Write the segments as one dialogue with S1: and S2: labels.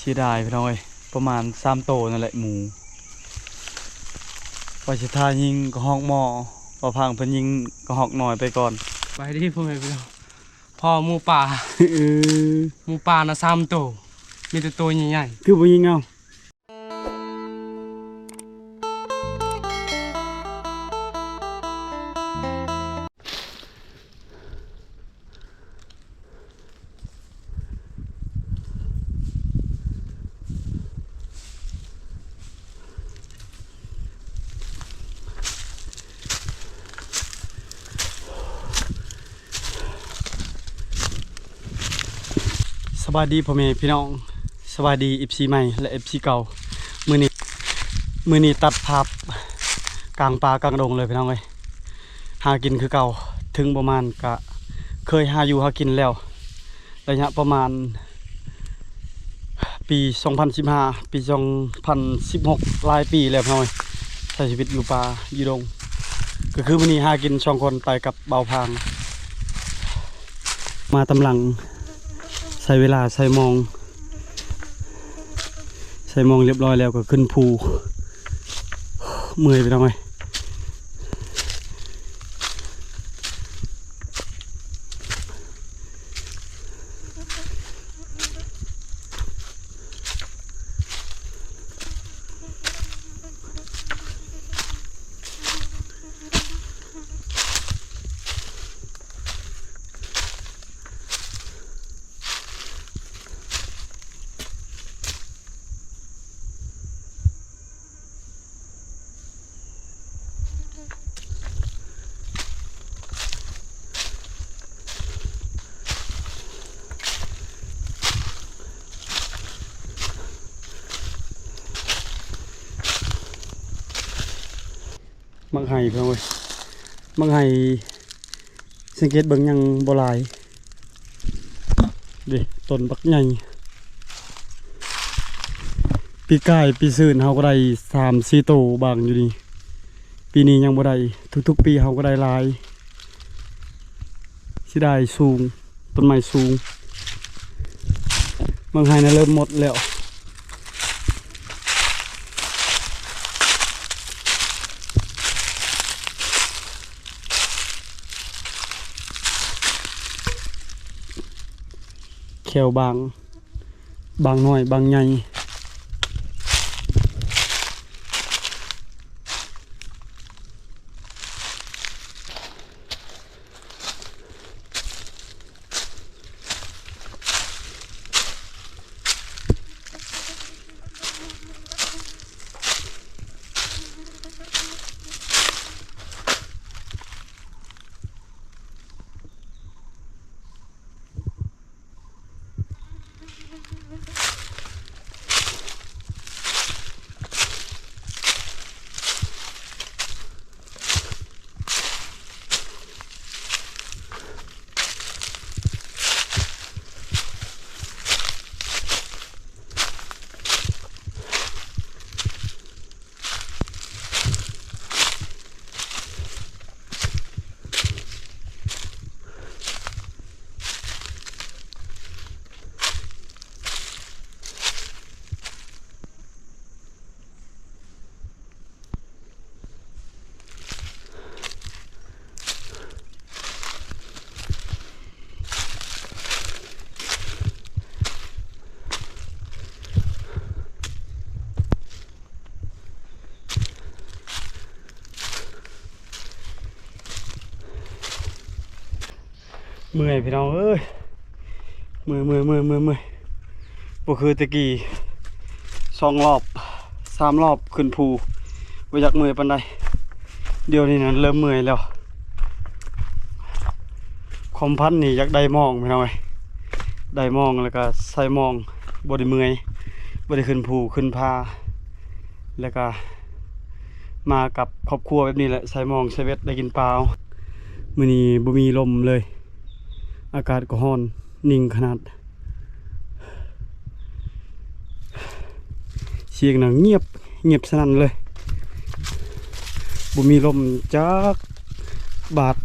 S1: สียดายพี่น้องเอ้ยประมาณ3 โตนั่นแหละหมูว่าสิทายิงก็ฮอกหม้อว่าพังเพิ่นยิงก็ฮอกหน่อยไปก่อน
S2: ไปที่พ่อแม่พี่น้องพ่อหมูป่าหมูป่านะ3 โตมีแต่ตัวใหญ่
S1: คือบ่ยิงเอาสวัสดีพ่อแม่พี่น้องสวัสดี FC ใหม่และ FC เก่ามื้อนี้ตัดภาพกลางป่ากลางดงเลยพี่น้องเอ้ยหากินคือเก่าถึงประมาณกะเคยหาอยู่หากินแล้วระยะประมาณปี2015ปี2016หลายปีแล้วพี่น้องเอ้ยใช้ชีวิตอยู่ป่าอยู่ดงก็คือมื้อนี้หากิน2 คนไปกับเบาพางมาตำหลังใช้เวลาใช้มองเรียบร้อยแล้วก็ขึ้นภูเมื่อยไปทำไมมังไห่เพื่อนเว้ยมังไห่สังเกตเบิ่งยังโบราณดิต้นบักใหญ่ปีกายปีซื่นเขาก็ได้3-4 โตบางอยู่นี่ปีนี้ยังบ่ได้ทุกๆปีเขาก็ได้หลายสิได้สูงต้นไม้สูงมังไห่น่ะเริ่มหมดแล้วแขวบางน้อยบางใหญ่เมื่อยพี่น้องเอ้ยเมื่อยบ่คือตะกี้2 รอบ 3 รอบขึ้นภูบ่อยากเมื่อยปานใดเดี๋ยวนี้นั้นเริ่มเมื่อยแล้วความพันนี่อยากได้มองพี่น้องเอ้ยได้มองแล้วก็ใส่มองบ่ได้เมื่อยบ่ได้ขึ้นภูขึ้นพาแล้วก็มากับครอบครัวแบบนี้แหละใส่มองใส่เวทได้กินปลามื้อนี้บ่มีลมเลยอากาศก็ร้อนนิ่งขนาดเสียงน่ะเงียบสนั่นเลยบ่มีลมจักบาท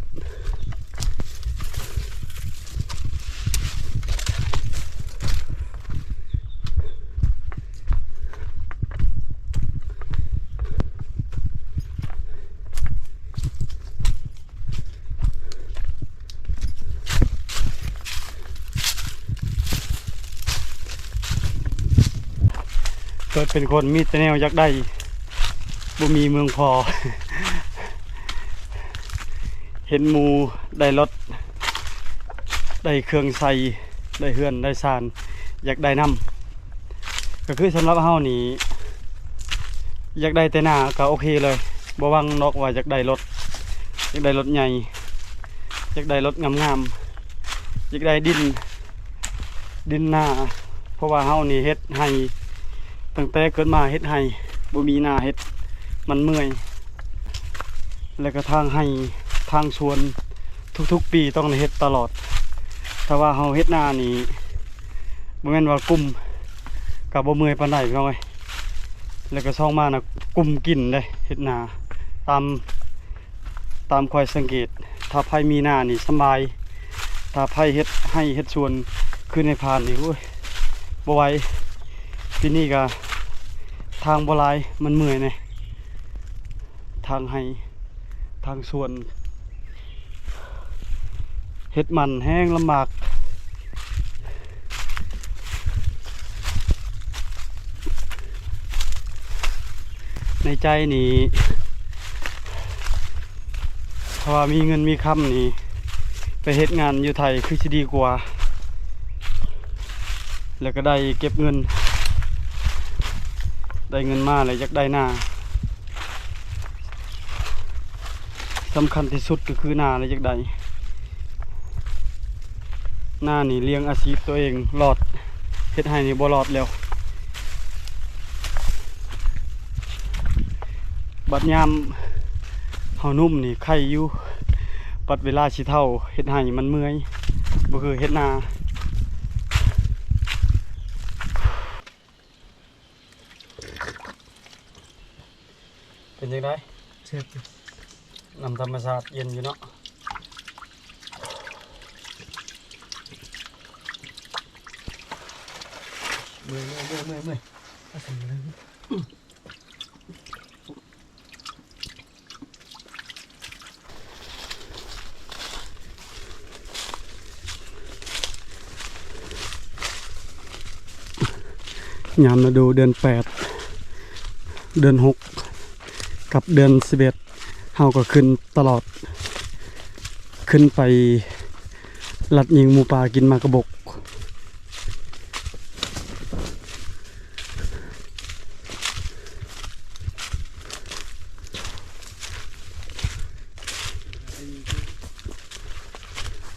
S1: กิดเป็นคนมีแต่แนวอยากได้บ่มีเมืองพอ เห็นหมูได้รถได้เครื่องใส่ได้เฮือนได้ซานอยากได้น้ำก็คือสำหรับเฮานี่อยากได้แต่หน้าก็โอเคเลยบ่หวังนอกว่าอยากได้รถอยากได้รถใหญ่อยากได้รถงามๆอยากได้ดินหน้าเพราะว่าเฮานี่เฮ็ดให้ตั้งแต่เกิดมาเฮ็ดให้บ่มีหน้าเฮ็ดมันเมื่อยแล้วก็ทางให้ทางสวนทุกๆปีต้องได้เฮ็ดตลอดถ้าว่าเฮาเฮ็ดหน้านี่บ่แม่นว่ากุมก็บ่เมื่อยปานใดพี่น้องเอ้ยแล้วก็ซ่องมาน่ะกุมกินเลยเฮ็ดหน้าตามคอยสังเกตถ้าไผมีหน้านี่สบายถ้าไผเฮ็ดให้เฮ็ดสวนคือในพานนี่โอ้ยบ่ไหวปีนี้ก็ทางบ่หลายมันเมื่อยแน่ทางให้ทางสวนเฮ็ดมันแห้งลำบากในใจนี่ถ้าว่ามีเงินมีคำนี่ไปเฮ็ดงานอยู่ไทยคือสิดีกว่าแล้วก็ได้เก็บเงินมาเลยอยากได้หน้าสำคัญที่สุดก็คือหน้าเลยอยากได้หน้านี่เลี้ยงอาชีพตัวเองรอดเฮ็ดให้นี่บ่รอดแล้วบัดยามเฮานุ่มนี่ไข่อยู่ปัดเวลาสิเท่าเฮ็ดให้มันเมื่อยบ่คือเฮ็ดนาเป็นจังได๋
S2: เช็ดอยู่
S1: น้ำธรรมชาติเย็นอยู่เนาะเมื่อย
S2: เอาใส่เลย
S1: ยามฤดูเดือน8เดือน6กับเดือน11เฮาก็ขึ้นตลอดขึ้นไปลัดยิงหมูป่ากินมากระบก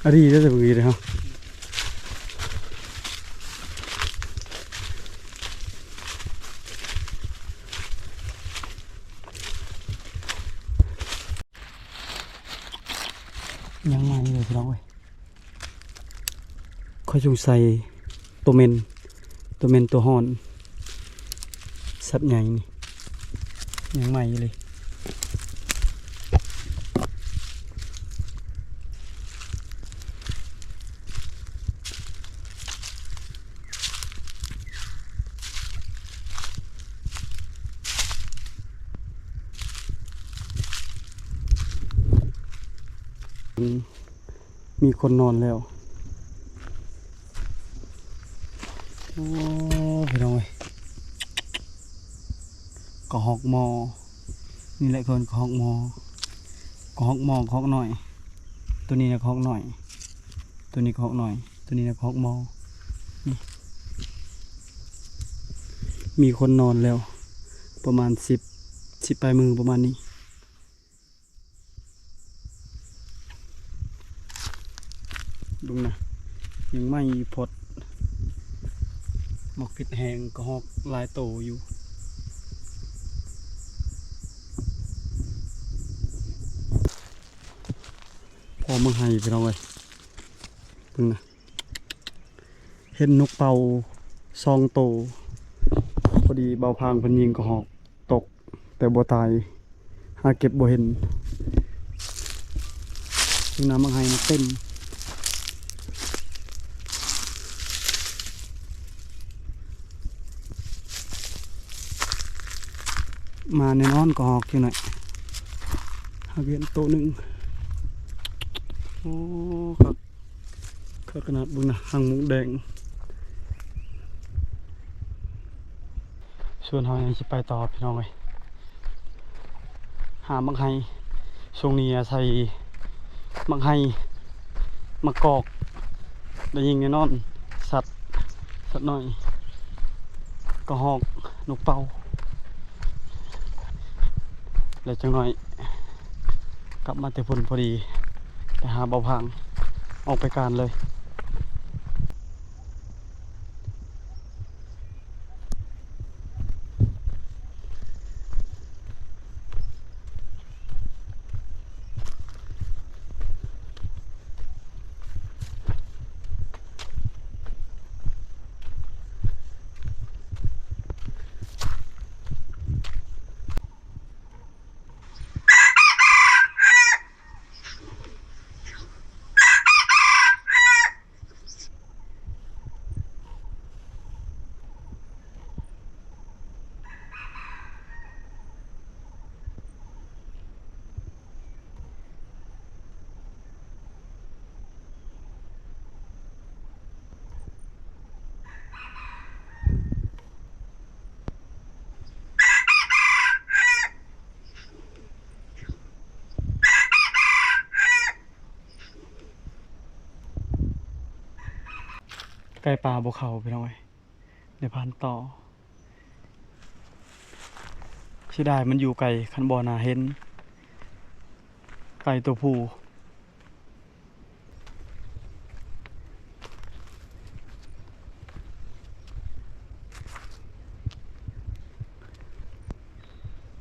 S1: อันนี้ได้แต่บางทีเลยครับยังมาอยู่เลยพี่น้องเว้ยค่อยสงสัยตัวเมนตัวหอนสัตว์ใหญ่นี่ยังใหม่อยู่เลยมีคนนอนแล้วโอ้พี่น้องเว้ยกระหอกมอนี่แหละคนกระหอกมอกระหอกมอกระหอกหน่อยตัวนี้นะกระหอกหน่อยตัวนี้กระหอกหน่อยตัวนี้นะกระหอกมอนี่มีคนนอนแล้วประมาณ10ปลายมือประมาณนี้ดูนะยังไม่พดหมอกพิษแหงกระหอกลายโตอยู่พอมือให้ไปเราไว้ดูนะเห็นนกเป่าซองโตพอดีเบาพางเพันยิงกระหอกตกแต่บัวตายหาเก็บบัวเห็นดูน้ำมือให้มันเต็มมาในนอนก็หอกอยู่หน่อยหากเห็นโตหนึ่งโอ้ครับขนาดบุญนะหางมุกแดงส ส่วนเฮายังสิไปต่อพี่น้องเอ้ยหามักไห้ช่วงนี้ใส่มักไห้มักกอกได้ยิงแน่นอนสัตว์น้อยกระหอกนกเป่าแล้วจังหน่อยกลับมาแต่พุ่นพอดีไปหาเบาพังออกไปการเลยไก่ปลาบกเขาไปหน่อยเดี๋ยวพันต่อเสียดายมันอยู่ไกลคันบอนาเห็นไก่ตัวผู้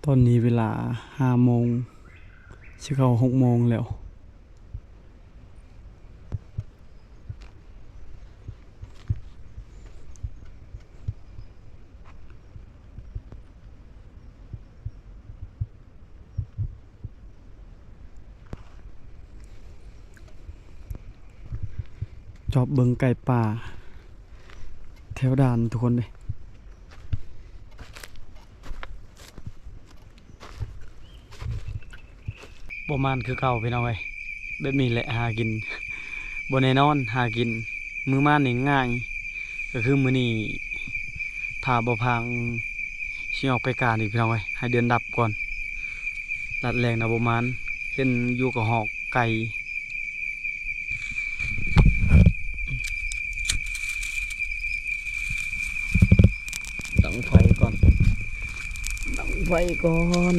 S1: ตอนนี้เวลา5 โมงสิเข้า6 โมงแล้วจอบเบิงไก่ป่าแถวด่านทุกคนเลยประมาณคือเก่าพี่น้องเอ้ยแบบนี้แหละหากินบนแน่นอนหากินมือม่านนี่ง่ายก็คือมือนี่ถ้าบ่พังสิออกไปการอีกพี่น้องเอ้ยให้เดือนดับก่อนรัดแรงนะประมาณเห็นอยู่กับหอกไก่ดังไฟก่อนดังไฟก่อน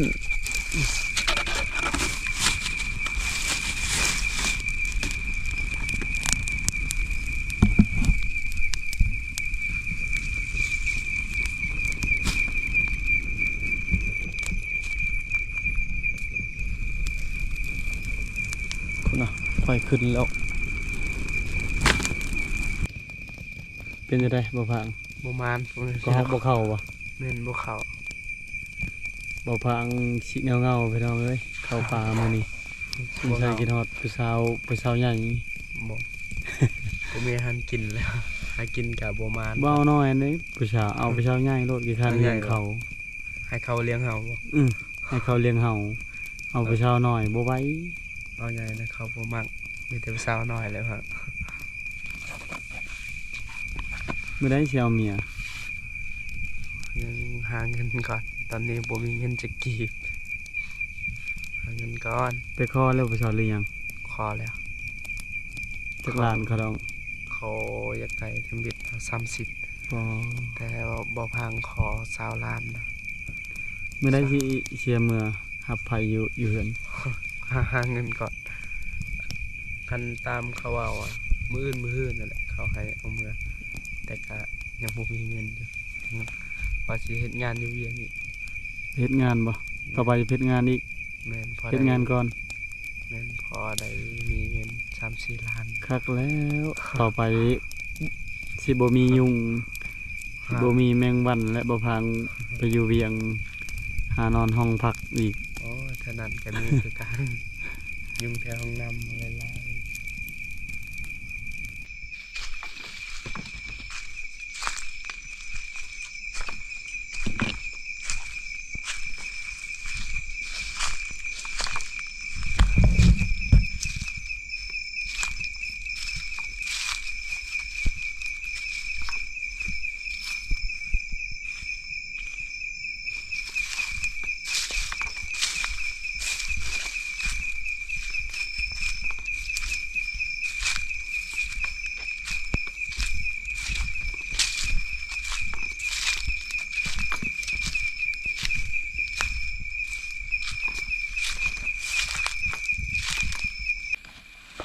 S1: คุณน่ะไฟขึ้นแล้วเป็นจะได้บ่พัง
S2: บ่มาน
S1: ก็ฮอกบ่เข้าบ่
S2: แม่นบ่เข้า
S1: บ่พังสิเงาพี่น้องเอ้ยเข้าป่ามื้อนี้ไม่ใช่กินฮอดผู้สาวใหญ่
S2: บ่บ่มีอาหารกินแล้วหากินกับบ่มาน
S1: บ่เอาน้อยเด้ผู้สาวเอาผู้สาวใหญ่โลดกี่คันเลี้ยงเขา
S2: ให้เขาเลี้ยงเฮาบ่
S1: ให้เขาเลี้ยงเฮาเอาผู้สาวน้อยบ่ไหว
S2: เอาใหญ่นะเขาบ่มักมีแต่สาวน้อยแล้วครับ
S1: มื้อใดสิเอาเมีย
S2: ยังหาเงินก่อนตอนนี้บ่มีเงินจะกีบหาเงินก่อน
S1: ไปขอแล้วผู้สาวหรือยัง
S2: ขอแล้ว
S1: จักล้านเขาดอง
S2: เขาอยากได้ทำบิด30
S1: บ่
S2: แต่ว่าบ่พังขอ20 ล้านนะ
S1: มื้อใดสิเสียเมื่อรับไผอยู่เฮือน
S2: หาเงินก่อนคันตามเขาว่าอะมื้ออื่นนั่นแหละเขาให้เอาเมื่อแต่ก็ยังบ่มีเงินอยู่ว่าสิเฮ็ดงานอยู่เวียงอีก
S1: เฮ็ดงานบ่ต่อไปเฮ็ดงานอีก
S2: แม่นพอ
S1: เฮ็ดงานก่อน
S2: แม่นพอได้มีเงิน3-4 ล้าน
S1: คักแล้วต่อไปสิบ่มียุงสิบ่มีแมงวันและบ่พังไปอยู่เวียงหานอนห้องพักอีก
S2: โอ้เท่านั้นก็มีคือกัน ยุ่งแถวห้องน้ำอะไรหลาย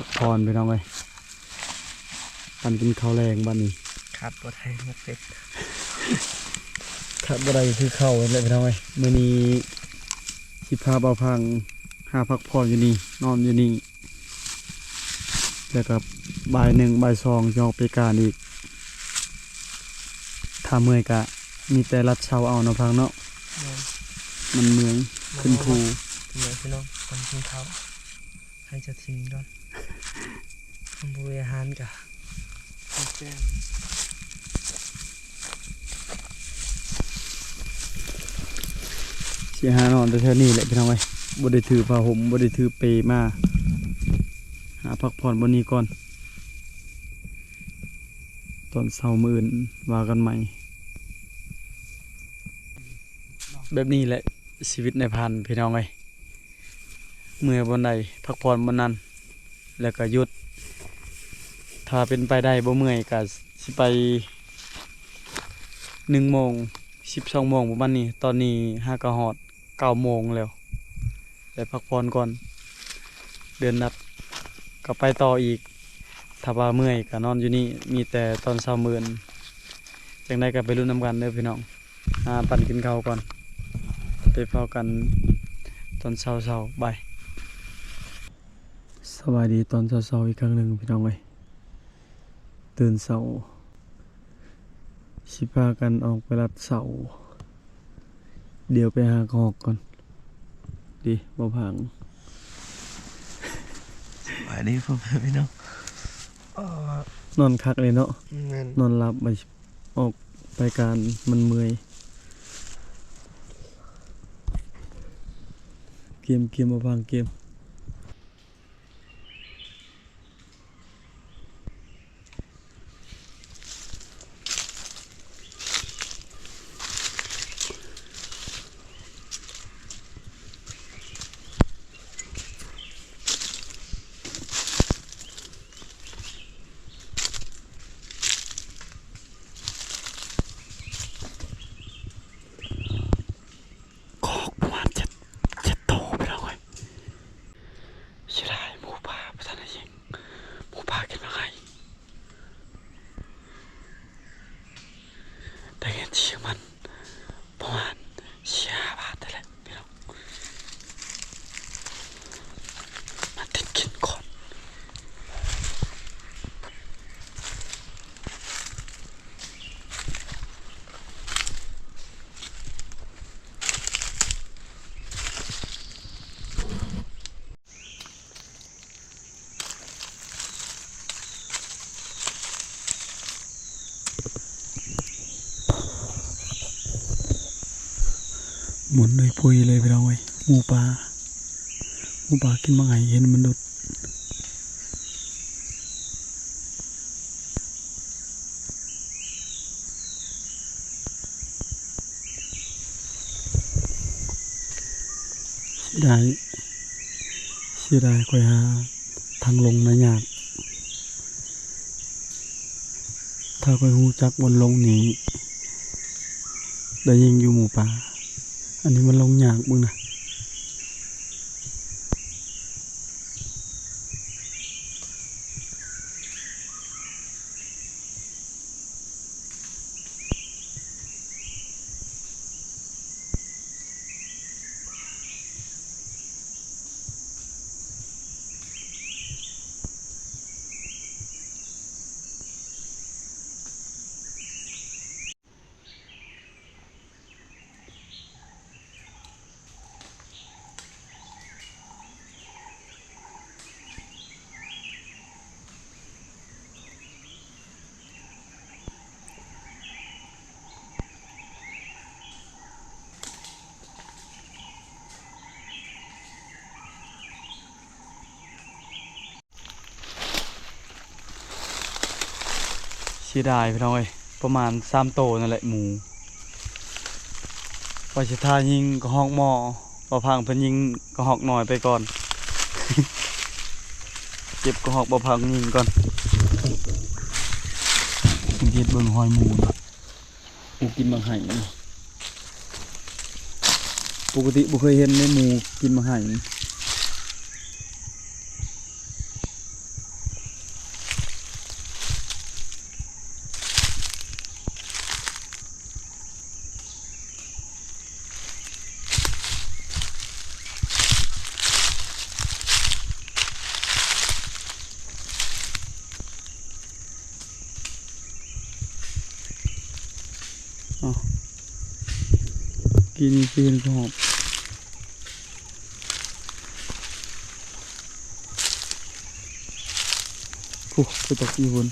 S1: พักผ่อนพี่น้องเอ้ยปันกินข้าวแรงบ้านนี้
S2: ขาดบ่ได้หมกเป็ด
S1: ขาดบ่ได้คือข้าวเลยพี่น้องเอ้ยมื้อนี้สิพาเบาพังหาพักผ่อนอยู่นี่นอนอยู่นี่แล้วก็บ่าย1บ่าย2จะออกไปการอีกถ้าเมื่อยก็มีแต่รัดเช้าเอาเนาะพังเนาะมันเมืองขึ้นภู
S2: เหนื่อยพี่น้องคนกินข้าวให้จะทิ้งก่อนมันบ่มีอาหารกะแจ้ง
S1: สิหานอนแต่แถวนี้แหละพี่น้องเอ้ยบ่ได้ถือผ้าห่มบ่ได้ถือเปมาหาพักผ่อนบนนี้ก่อนตอนเช้ามื้ออื่นว่ากันใหม่แบบนี้แหละชีวิตในพันพี่น้องเอ้ยเมื่อยบนใดพักผ่อนบนนั้นแล้วก็หยุดถ้าเป็นไปได้บ่เมื่อยก็สิไป1 โมง 12 โมงประมาณนี้ตอนนี้5ก็ฮอด9 โมงแล้วไปพักผ่อนก่อนเดินนัดก็ไปต่ออีกถ้าว่าเมื่อยก็นอนอยู่นี่มีแต่ตอนเช้ามื้อจังได๋ก็ไปรุ่นน้ำกันเด้อพี่น้องปั่นกินข้าวก่อนไปเฝ้ากันตอนเช้าๆบายสวัสดีตอนเช้าๆอีกครั้งหนึ่งพี่น้องเอ้ยตื่นเช้าสิพากันออกไปรัดเสาเดี๋ยวไปหากอกก่อนดีบ่พัง
S2: สวัสดีพ่อแม่พี่น้อง
S1: นอนคักเลยเนาะ
S2: แม่น
S1: นอนหลับไปออกไปการมันเมื่อยเกมบ่พังเกมคอกประมาณ7 โตไปแล้วเว้ยเสียดายหมูป่าประธานได้ยิงหมูป่ากินมาไงได้เงินเชียงมันประมาณ4-5 บาทได้แหละพี่น้องมาติดกินก่อนหมุนเลยพุยเลยพี่น้องเว้ยหมูป่ากินมาไงเห็นมันดุดเสียดายค่อยหาทางลงนะยากถ้าค่อยฮู้จักบนลงนี้ได้ยิงอยู่หมูป่าอันนี้มันลงยากมึงนะเสียดายพี่น้องเอ้ยประมาณ3 โตนั่นแหละหมูว่าสิท่ายิงก็ฮอกหม้อบ่พังเพิ่นยิงก็ฮอกหน่อยไปก่อน เก็บก็ฮอกบ่พังยิงก่อนสังเกตเบิ่งหอยหมูนะหมูกินบางไห้นี่ปกติบ่เคยเห็นในหมูกินบางไห้นี่ เอากินคืนก็หอบโอ้ไปตกอีบุญ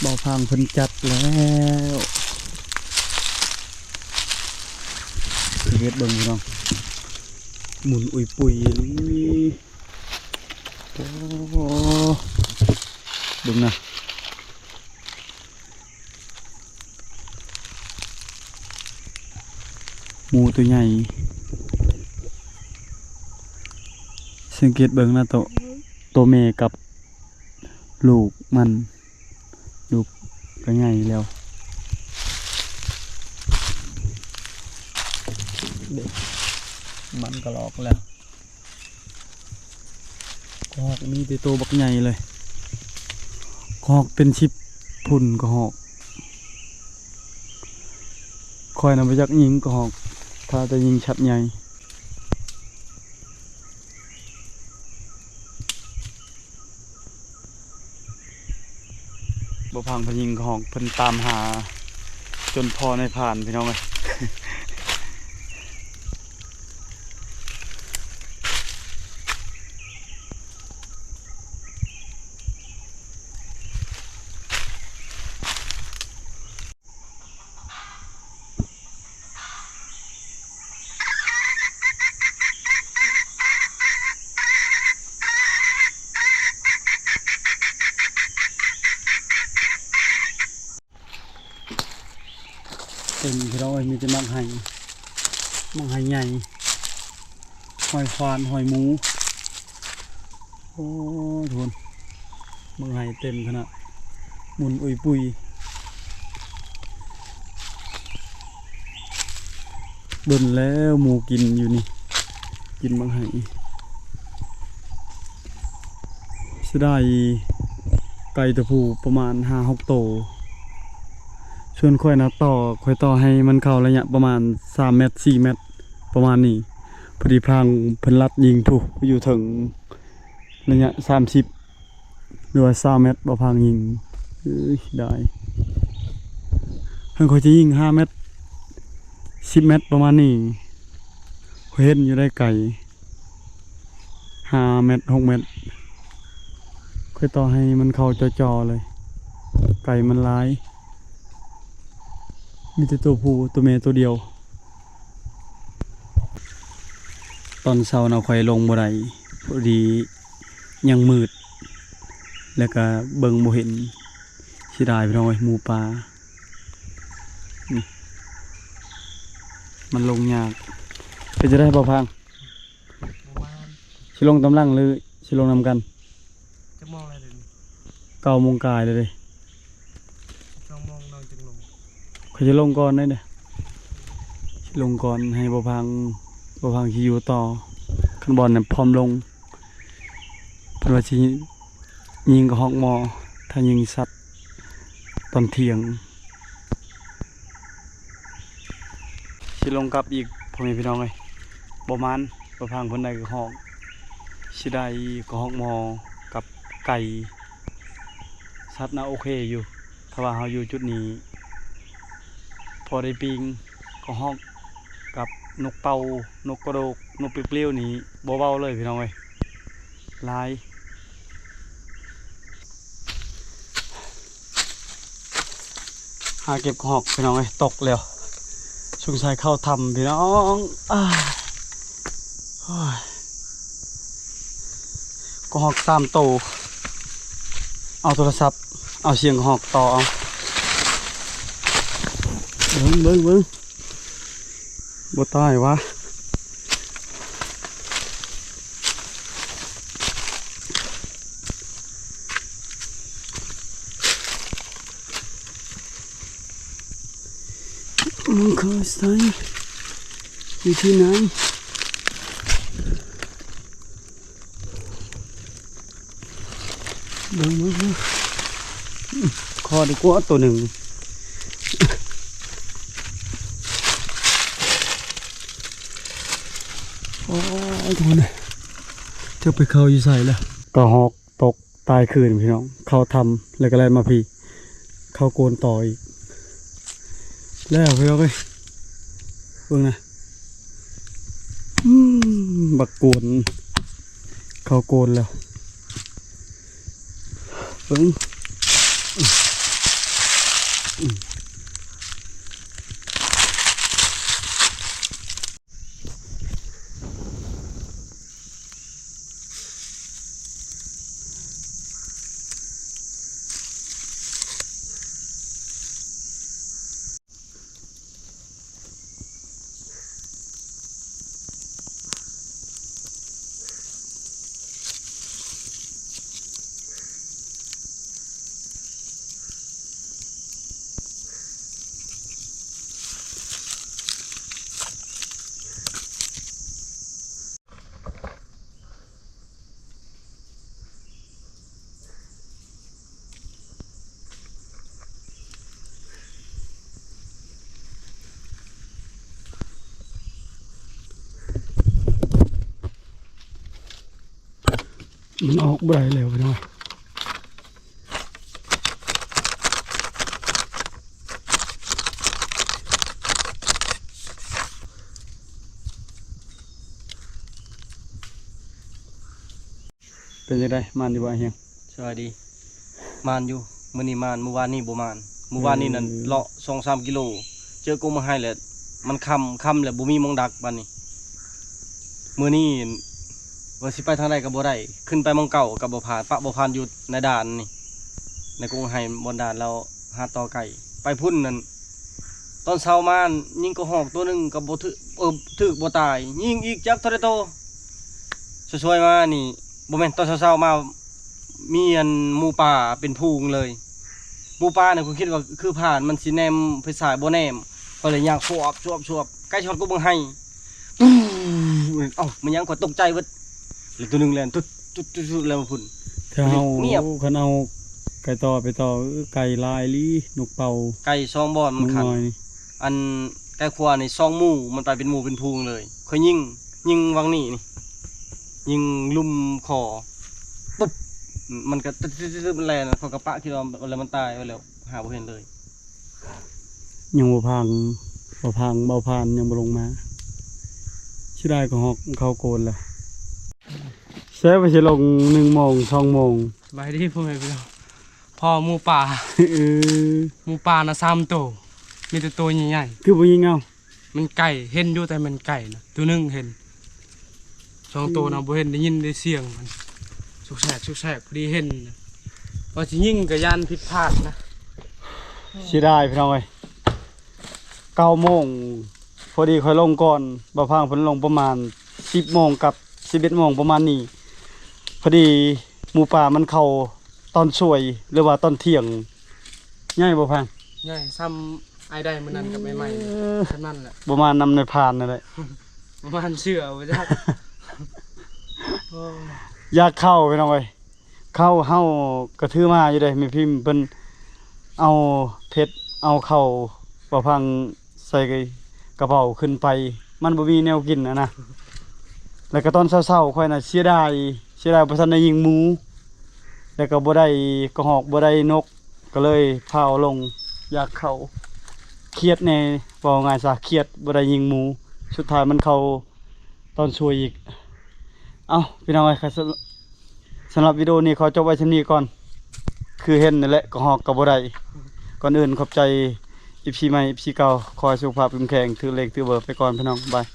S1: บ่อพังเพิ่นจัดแล้วเฮ็ดเบิ่งพี่น้องหมุนอุยปุยนี่โอ้เบิ่งนะหมูตัวใหญ่สังเกตเบิ่งนะตัวแม่กับลูกมันลูกก็ใหญ่แล้วเด็กมันก็หลอกแล้วกอกมีแต่ตัวบักใหญ่เลยกอกเป็นชิปพุ่นกอกคอยนำไปจักยิงกอกถ้าจะยิงชัดใหญ่บ่พังเพนยิงกอกเพิ่นตามหาจนพอในผ่านพี่น้องเลย เป็นพี่น้องมีแต่มังไห้ใหญ่หอยควานหอยหมูโอ้ทุกคนมังไห้เต็มขนาดหมุนอุยปุยเบิ่นแล้วหมูกินอยู่นี่กินมังไห้เสียดายไก่ตัวผู้ประมาณ5-6 โตวชวนค่อยนะค่อยต่อให้มันเข้าระยะประมาณ3 เมตร 4 เมตรประมาณนี้พอดีพรางเพิ่นลัดยิงถูกอยู่ถึงระยะ30หรือว่า20 เมตรบ่พรางยิงได้เพิ่นค่อยจะยิง5 เมตร 10 เมตรประมาณนี้ค่อยเห็นอยู่ได้ไกล5 เมตร 6 เมตรค่อยต่อให้มันเข้าจ่อๆเลยไก่มันหลายมีแต่ตัวผู้ตัวเมย์ตัวเดียวตอนเช้าเราค่อยลงบ่ได้พอดียังมืดแล้วก็เบิ่งบ่เห็นสิได้พี่น้องเอ้ยหมูป่านี่มันลงยากเป็นจะได้บ่พังสิลงตำลังหรือสิลงนำกัน
S2: จะมองอะไรเลย
S1: 9 โมงกายเลย
S2: จ้องมองนอนจึงลง
S1: เขาจะลงก่อนได้เด้อสิลงก่อนให้บ่พังสิอยู่ต่อคันบอลน่ะพร้อมลงเพิ่นว่าสิยิงกับฮอกมอถ้ายิงสัตว์ตอนเที่ยงสิลงกลับอีกพ่อแม่พี่น้องเอ้ยบ่มานบ่พังเพิ่นได้กับฮอกสิได้กับฮอกมอกับไก่สัตว์น่ะโอเคอยู่ถ้าว่าเฮาอยู่จุดนี้พอได้ปิงกับฮอกกับนกเป่านกกระโดกนกเปรี้ยวๆนี่บ่เบาเลยพี่น้องเอ้ยหลายหาเก็บหอกพี่น้องเอ้ยตกแล้วสงสัยเข้าทำพี่น้องก็หอก3 โตวเอาโทรศัพท์เอาเสียงหอกต่อเอาเบิ่งบ่ตายวะมึงเคยใส่อยู่ที่ไหนเบิ่งคอดีกว่าตัวหนึ่งโอ้ยทุกคนจะไปเข้าอยู่ใส่แล้วก็หอกตกตายคืนพี่น้องเข้าทำแล้วก็เลยมาพี่เข้าโกนต่ออีก แล้วพี่น้องเอ้ยเบิ่งนะบักโกนเขาโกนแล้วเบิ่งมันออกบ่ได้แล้วพี่น้องเป็นจังได๋มันอยู่บ่เฮียง
S2: สวัสดีมานอยู่มื้อนี้มานเมื่อวานนี้บ่มานเมื่อวานนี้นั่นเลาะ 2-3 กิโลเจอกูมาให้แหละมันค่ำแล้วบ่มีหมองดักบัดนี้มื้อนี้ว่าสิไปทางใดก็บ่ได้ขึ้นไปหมองเก่าก็บ่ผ่านปะบ่ผ่านอยู่ในด่านนี่ในกรุงไห้บนด่านเราหาต่อไก่ไปพุ่นนั่นตอนเช้ามายิงกระหอกตัวหนึงก็บ่ถึกบ่ตายยิงอีกจักเท่าใดโตช่วยๆมานี่บ่แม่นตอนเช้าๆมามีอันหมูป่าเป็นพูงเลยหมูป่าเนี่ยผมคิดว่าคือผ่านมันสิแนมไปสายบ่แนมก็เลยย่างชวบใกล้ช็อตกูเบิ่งให้ตู้เอ้ามันยังก็ตกใจเบิดแล้วตัวหนึงแล่นตุ๊ดแล้วพุ่น
S1: ถ้าเฮา
S2: เงียบ
S1: คันเอาไก่ต่อไปต่อไก่ลายลีนกเป่า
S2: ไก่ซองบอนมันขัน
S1: น้อยนี่
S2: อันไก่ควานี่ซองหมู่มันไปเป็นหมู่เป็นพูงเลยค่อยยิงวังนี่ยิงลุ่มคอปุ๊บมันก็ตึ๊ดมันแล่นเขากระปะคิดว่าแล้วมันตายไปแล้วหาบ่เห็นเลย
S1: ยังบ่พังเบาพานยังบ่ลงมาสิได้ก็ฮอกเขาโกนแล้วแซ่ไปสิลง1 โมง 2 โมง
S2: สบายดีพ่อแม่พี่น้องพ่อหมูป่า
S1: เออ
S2: หมูป่านะ3 ตัวมีแต่ตัวใหญ่
S1: คือบ่ยิงเอา
S2: ๆมันไก่เห็นอยู่แต่มันไก่นะตัวหนึงเห็น2 ตัวนะบ่เห็นได้ยินได้เสียงมันสุกแสกพอดีเห็นนะว่าสิยิงกับยานผิดพลาดนะ
S1: สิได้พี่น้องเอ้ย9 โมงพอดีค่อยลงก่อนบ่พังเพิ่นลงประมาณ10 โมงกับ11 โมงประมาณนี้พอดีหมูป่ามันเข้าตอนช่วยหรือว่าตอนเที่ยงง่ายบ่พัง
S2: ใหญ่ซ้ำไอ้ได้มื้อนั้นกับใหม่ๆเท่านั้นแหละ
S1: ประมาณนำในพานนั่นแหละ
S2: ประมาณเชื่อว่าจัก
S1: อยากเข้าพี่น้องเอ้ยเข้าเฮากระทือมาอยู่เด้แม่พิมพ์เพิ่นเอาเพชรเอาเข้าบ่พังใส่กระเป๋าขึ้นไปมันบ่มีแนวกินนะแล้วก็ตอนเช้าๆค่อยน่ะเสียดายบ่ทันได้ยิงหมูแล้วก็บ่ได้กระหอกบ่ได้นกก็เลยพาเอาลงอยากเข้าเครียดแน่ว่าง่ายซะเครียดบ่ได้ยิงหมูสุดท้ายมันเข้าตอนช่วยอีกเอ้าพี่น้องเอ้ยครับสำหรับวิดีโอนี้ขอจบไว้เท่านี้ก่อน คือเห็นนั่นแหละกระหอกกับบ่ได้ก่อนอื่นขอบใจ FC ใหม่ FC เก่าขอให้สุขภาพเข้มแข็งถือเลขถือเบอร์ไปก่อนพี่น้องบาย